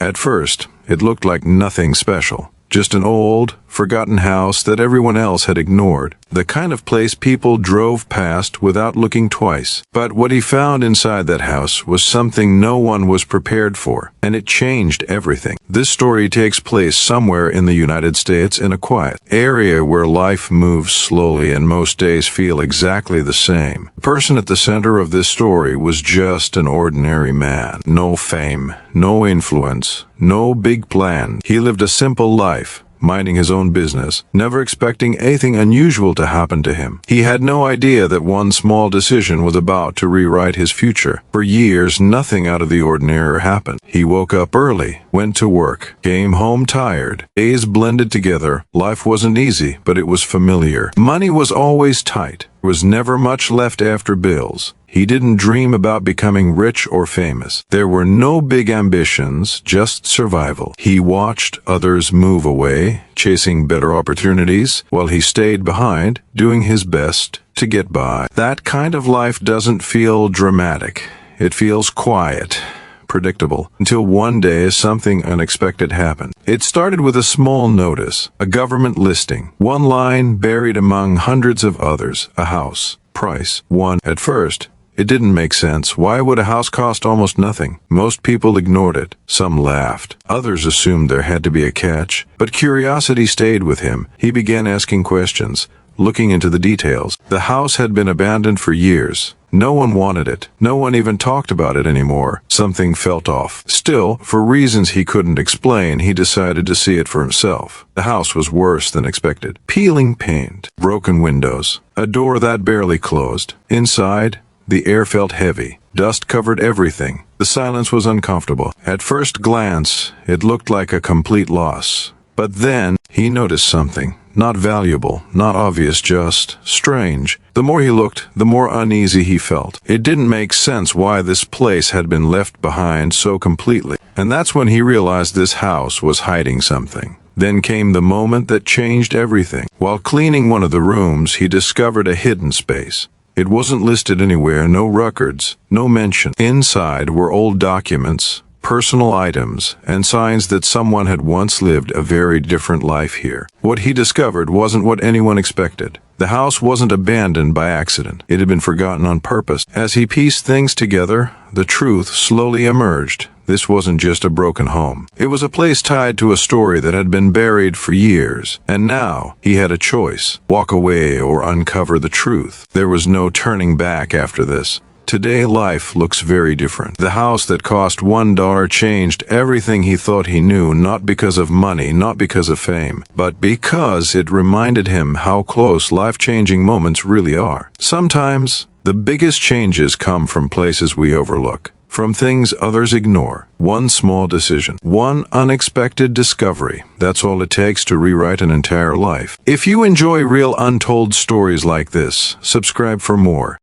At first, it looked like nothing special. Just an old, forgotten house that everyone else had ignored. The kind of place people drove past without looking twice. But what he found inside that house was something no one was prepared for, and it changed everything. This story takes place somewhere in the United States in a quiet area where life moves slowly and most days feel exactly the same. The person at the center of this story was just an ordinary man. No fame, no influence, no big plan. He lived a simple life, minding his own business, never expecting anything unusual to happen to him. He had no idea that one small decision was about to rewrite his future. For years, nothing out of the ordinary happened. He woke up early, went to work, came home tired. Days blended together. Life wasn't easy, but it was familiar. Money was always tight. There was never much left after bills. He didn't dream about becoming rich or famous. There were no big ambitions, just survival. He watched others move away, chasing better opportunities, while he stayed behind, doing his best to get by. That kind of life doesn't feel dramatic. It feels quiet, predictable, until one day something unexpected happened. It started with a small notice, a government listing, one line buried among hundreds of others, a house, price, one. At first, it didn't make sense. Why would a house cost almost nothing? Most people ignored it. Some laughed. Others assumed there had to be a catch. But curiosity stayed with him. He began asking questions, looking into the details. The house had been abandoned for years. No one wanted it. No one even talked about it anymore. Something felt off. Still, for reasons he couldn't explain, he decided to see it for himself. The house was worse than expected. Peeling paint, broken windows, a door that barely closed. Inside, the air felt heavy. Dust covered everything. The silence was uncomfortable. At first glance, it looked like a complete loss. But then, he noticed something. Not valuable, not obvious, just strange. The more he looked, the more uneasy he felt. It didn't make sense why this place had been left behind so completely. And that's when he realized this house was hiding something. Then came the moment that changed everything. While cleaning one of the rooms, he discovered a hidden space. It wasn't listed anywhere, no records, no mention. Inside were old documents, personal items, and signs that someone had once lived a very different life here. What he discovered wasn't what anyone expected. The house wasn't abandoned by accident. It had been forgotten on purpose. As he pieced things together, the truth slowly emerged. This wasn't just a broken home. It was a place tied to a story that had been buried for years. And now, he had a choice. Walk away or uncover the truth. There was no turning back after this. Today, life looks very different. The house that cost $1 changed everything he thought he knew, not because of money, not because of fame, but because it reminded him how close life-changing moments really are. Sometimes, the biggest changes come from places we overlook, from things others ignore. One small decision, one unexpected discovery. That's all it takes to rewrite an entire life. If you enjoy real untold stories like this, subscribe for more.